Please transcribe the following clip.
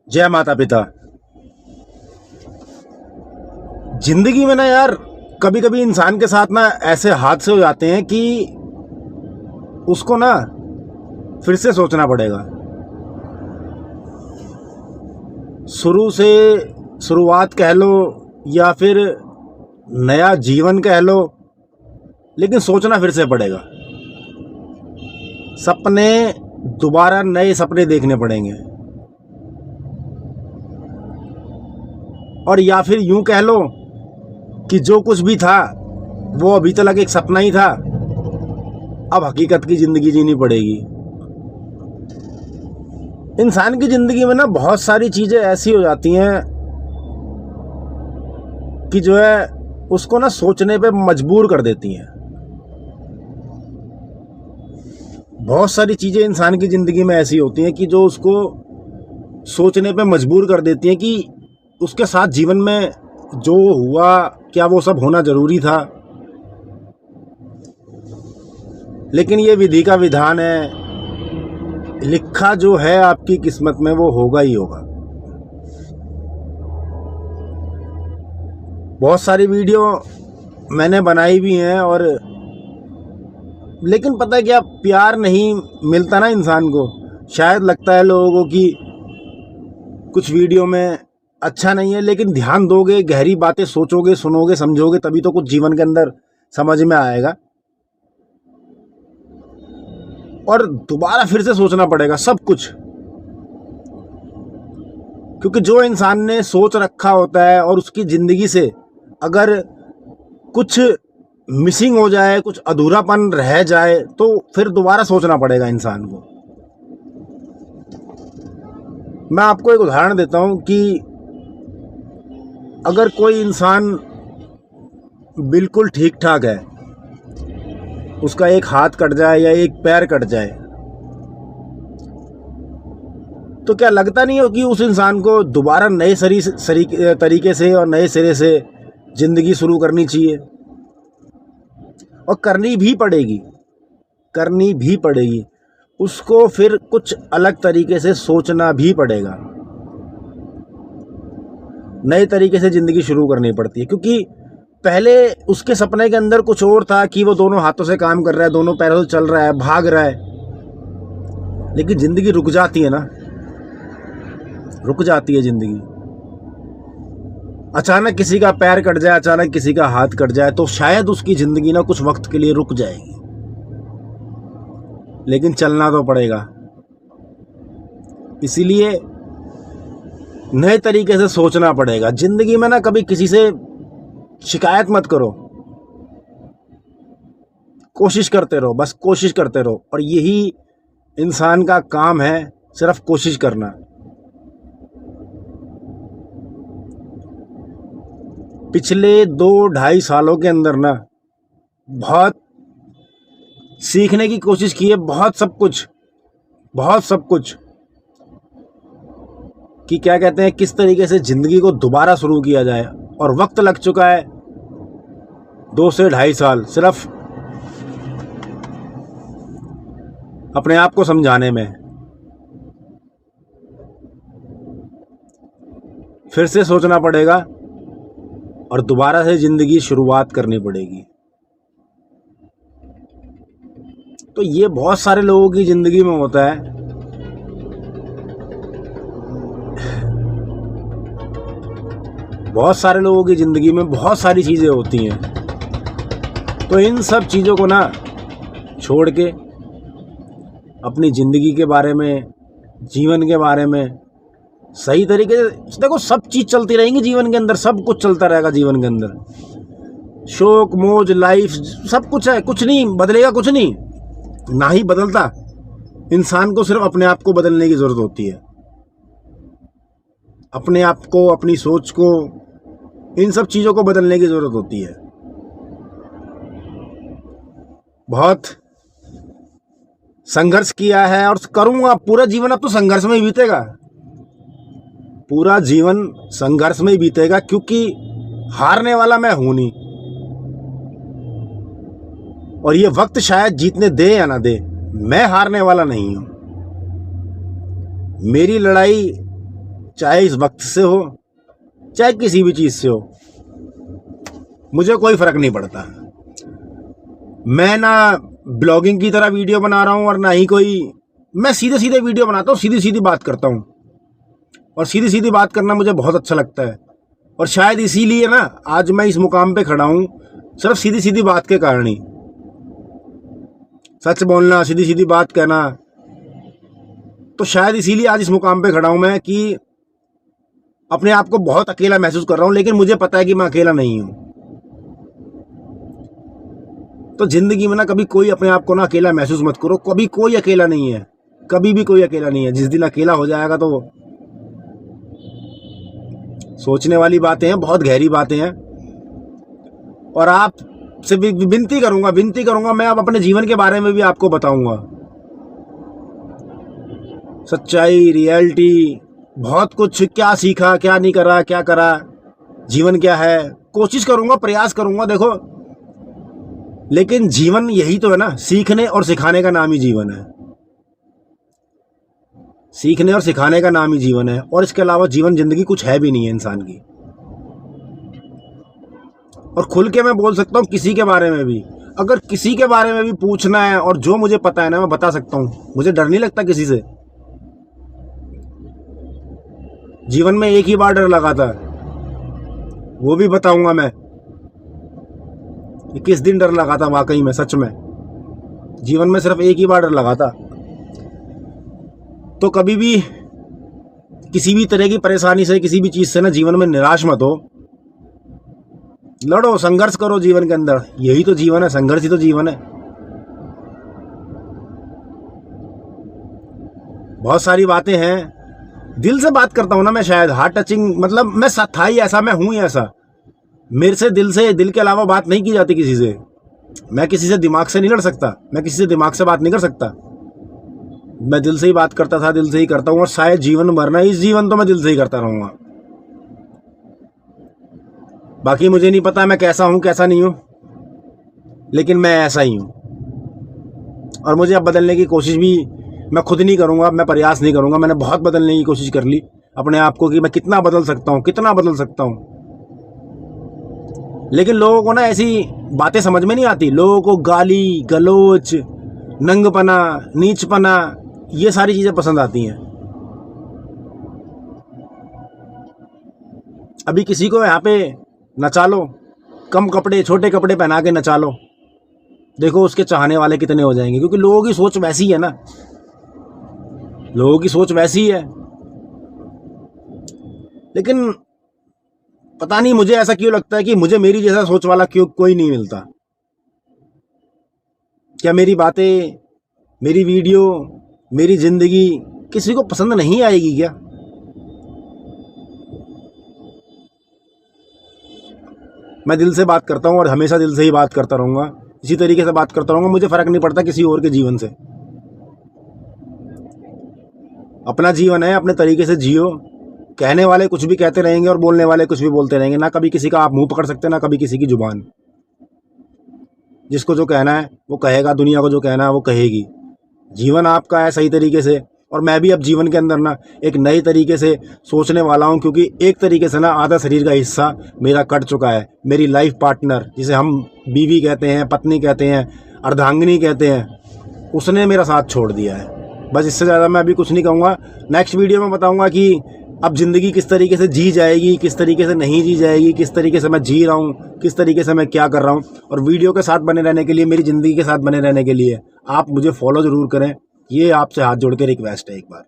जय माता पिता। जिंदगी में ना यार, कभी कभी इंसान के साथ ना ऐसे हादसे हो जाते हैं कि उसको ना फिर से सोचना पड़ेगा। शुरू से शुरुआत कह लो या फिर नया जीवन कह लो, लेकिन सोचना फिर से पड़ेगा। सपने दोबारा नए सपने देखने पड़ेंगे, और या फिर यूं कह लो कि जो कुछ भी था वो अभी तक एक सपना ही था। अब हकीकत की जिंदगी जीनी पड़ेगी। इंसान की जिंदगी में ना बहुत सारी चीजें ऐसी हो जाती हैं कि जो है उसको ना सोचने पे मजबूर कर देती हैं। बहुत सारी चीजें इंसान की जिंदगी में ऐसी होती हैं कि जो उसको सोचने पे मजबूर कर देती हैं कि उसके साथ जीवन में जो हुआ क्या वो सब होना जरूरी था। लेकिन ये विधि का विधान है, लिखा जो है आपकी किस्मत में वो होगा ही होगा। बहुत सारी वीडियो मैंने बनाई भी हैं, और लेकिन पता है क्या, प्यार नहीं मिलता ना इंसान को। शायद लगता है लोगों को कि कुछ वीडियो में अच्छा नहीं है, लेकिन ध्यान दोगे, गहरी बातें सोचोगे, सुनोगे, समझोगे, तभी तो कुछ जीवन के अंदर समझ में आएगा। और दोबारा फिर से सोचना पड़ेगा सब कुछ, क्योंकि जो इंसान ने सोच रखा होता है और उसकी जिंदगी से अगर कुछ मिसिंग हो जाए, कुछ अधूरापन रह जाए, तो फिर दोबारा सोचना पड़ेगा इंसान को। मैं आपको एक उदाहरण देता हूं कि अगर कोई इंसान बिल्कुल ठीक ठाक है, उसका एक हाथ कट जाए या एक पैर कट जाए, तो क्या लगता नहीं हो कि उस इंसान को दोबारा नए तरीके से और नए सिरे से जिंदगी शुरू करनी चाहिए? और करनी भी पड़ेगी। उसको फिर कुछ अलग तरीके से सोचना भी पड़ेगा, नए तरीके से जिंदगी शुरू करनी पड़ती है। क्योंकि पहले उसके सपने के अंदर कुछ और था कि वो दोनों हाथों से काम कर रहा है, दोनों पैरों से चल रहा है, भाग रहा है। लेकिन जिंदगी रुक जाती है ना, रुक जाती है जिंदगी। अचानक किसी का पैर कट जाए, अचानक किसी का हाथ कट जाए, तो शायद उसकी जिंदगी ना कुछ वक्त के लिए रुक जाएगी, लेकिन चलना तो पड़ेगा। इसीलिए नए तरीके से सोचना पड़ेगा। जिंदगी में ना कभी किसी से शिकायत मत करो, कोशिश करते रहो, बस कोशिश करते रहो। और यही इंसान का काम है, सिर्फ कोशिश करना। पिछले 2-2.5 सालों के अंदर ना बहुत सीखने की कोशिश की है, बहुत सब कुछ कि क्या कहते हैं, किस तरीके से जिंदगी को दोबारा शुरू किया जाए। और वक्त लग चुका है 2 से 2.5 साल सिर्फ अपने आप को समझाने में। फिर से सोचना पड़ेगा और दोबारा से जिंदगी शुरुआत करनी पड़ेगी। तो ये बहुत सारे लोगों की जिंदगी में होता है। बहुत सारे लोगों की जिंदगी में बहुत सारी चीजें होती हैं। तो इन सब चीजों को ना छोड़ के अपनी जिंदगी के बारे में, जीवन के बारे में सही तरीके से देखो। सब चीज चलती रहेंगी जीवन के अंदर, सब कुछ चलता रहेगा जीवन के अंदर। शौक, मौज, लाइफ, सब कुछ है, कुछ नहीं बदलेगा, कुछ नहीं, ना ही बदलता। इंसान को सिर्फ अपने आप को बदलने की जरूरत होती है। अपने आप को, अपनी सोच को, इन सब चीजों को बदलने की जरूरत होती है। बहुत संघर्ष किया है और करूंगा पूरा जीवन। अब तो संघर्ष में ही बीतेगा, पूरा जीवन संघर्ष में ही बीतेगा, क्योंकि हारने वाला मैं हूं नहीं। और ये वक्त शायद जीतने दे या ना दे, मैं हारने वाला नहीं हूं। मेरी लड़ाई चाहे इस वक्त से हो चाहे किसी भी चीज़ से हो, मुझे कोई फ़र्क नहीं पड़ता। मैं ना ब्लॉगिंग की तरह वीडियो बना रहा हूँ और ना ही कोई, मैं सीधे सीधे वीडियो बनाता हूँ, सीधी सीधी बात करता हूँ और सीधी सीधी बात करना मुझे बहुत अच्छा लगता है। और शायद इसीलिए ना आज मैं इस मुकाम पे खड़ा हूँ, सिर्फ सीधी सीधी बात के कारण ही। सच बोलना, सीधी सीधी बात कहना, तो शायद इसीलिए आज इस मुकाम पे खड़ा हूँ मैं कि अपने आप को बहुत अकेला महसूस कर रहा हूँ, लेकिन मुझे पता है कि मैं अकेला नहीं हूँ। तो ज़िंदगी में ना कभी कोई अपने आप को ना अकेला महसूस मत करो, कभी कोई अकेला नहीं है, कभी भी कोई अकेला नहीं है। जिस दिन अकेला हो जाएगा तो सोचने वाली बातें हैं, बहुत गहरी बातें हैं। और आप से विनती करूंगा मैं अब अपने जीवन के बारे में भी आपको बताऊंगा, सच्चाई, रियलिटी, बहुत कुछ, क्या सीखा, क्या नहीं करा, क्या करा, जीवन क्या है, कोशिश करूंगा, प्रयास करूंगा। देखो, लेकिन जीवन यही तो है ना, सीखने और सिखाने का नाम ही जीवन है। सीखने और सिखाने का नाम ही जीवन है, और इसके अलावा जीवन जिंदगी कुछ है भी नहीं है इंसान की। और खुल के मैं बोल सकता हूँ किसी के बारे में भी, अगर किसी के बारे में भी पूछना है और जो मुझे पता है ना मैं बता सकता हूँ। मुझे डर नहीं लगता किसी से। जीवन में एक ही बार डर लगा था, वो भी बताऊंगा मैं कि किस दिन डर लगा था। वाकई में, सच में, जीवन में सिर्फ एक ही बार डर लगा था। तो कभी भी किसी भी तरह की परेशानी से, किसी भी चीज़ से ना जीवन में निराश मत हो। लड़ो, संघर्ष करो जीवन के अंदर, यही तो जीवन है, संघर्ष ही तो जीवन है। बहुत सारी बातें हैं, दिल से बात करता हूँ ना मैं, शायद हार्ट टचिंग, मतलब मैं था ही ऐसा, मैं हूँ ही ऐसा। मेरे से दिल के अलावा बात नहीं की जाती किसी से। मैं किसी से दिमाग से नहीं लड़ सकता, मैं किसी से दिमाग से बात नहीं कर सकता। मैं दिल से ही बात करता था, दिल से ही करता हूँ, और शायद जीवन भर ना, इस जीवन तो मैं दिल से ही करता रहूँगा। बाकी मुझे नहीं पता मैं कैसा हूँ कैसा नहीं हूँ, लेकिन मैं ऐसा ही हूँ। और मुझे अब बदलने की कोशिश भी मैं खुद नहीं करूँगा, मैं प्रयास नहीं करूँगा। मैंने बहुत बदलने की कोशिश कर ली अपने आप को कि मैं कितना बदल सकता हूँ, कितना बदल सकता हूँ। लेकिन लोगों को ना ऐसी बातें समझ में नहीं आती। लोगों को गाली गलौज, नंगपना, नीचपना, ये सारी चीज़ें पसंद आती हैं। अभी किसी को यहाँ पे नचा लो, कम कपड़े, छोटे कपड़े पहना के नचा लो, देखो उसके चाहने वाले कितने हो जाएंगे, क्योंकि लोगों की सोच वैसी है ना, लोगों की सोच वैसी है। लेकिन पता नहीं मुझे ऐसा क्यों लगता है कि मुझे मेरी जैसा सोच वाला क्यों कोई नहीं मिलता। क्या मेरी बातें, मेरी वीडियो, मेरी ज़िंदगी किसी को पसंद नहीं आएगी क्या? मैं दिल से बात करता हूँ और हमेशा दिल से ही बात करता रहूँगा, इसी तरीके से बात करता रहूँगा। मुझे फ़र्क नहीं पड़ता किसी और के जीवन से। अपना जीवन है, अपने तरीके से जियो। कहने वाले कुछ भी कहते रहेंगे और बोलने वाले कुछ भी बोलते रहेंगे। ना कभी किसी का आप मुंह पकड़ सकते, ना कभी किसी की जुबान। जिसको जो कहना है वो कहेगा, दुनिया को जो कहना है वो कहेगी। जीवन आपका है सही तरीके से, और मैं भी अब जीवन के अंदर ना एक नए तरीके से सोचने वाला हूँ, क्योंकि एक तरीके से ना आधा शरीर का हिस्सा मेरा कट चुका है। मेरी लाइफ पार्टनर, जिसे हम बीवी कहते हैं, पत्नी कहते हैं, अर्धांगिनी कहते हैं, उसने मेरा साथ छोड़ दिया है। बस इससे ज़्यादा मैं अभी कुछ नहीं कहूँगा। नेक्स्ट वीडियो में बताऊँगा कि अब ज़िंदगी किस तरीके से जी जाएगी, किस तरीके से नहीं जी जाएगी, किस तरीके से मैं जी रहा हूँ, किस तरीके से मैं क्या कर रहा हूँ। और वीडियो के साथ बने रहने के लिए, मेरी ज़िंदगी के साथ बने रहने के लिए आप मुझे फॉलो ज़रूर करें। ये आपसे हाथ जोड़ के रिक्वेस्ट है एक बार।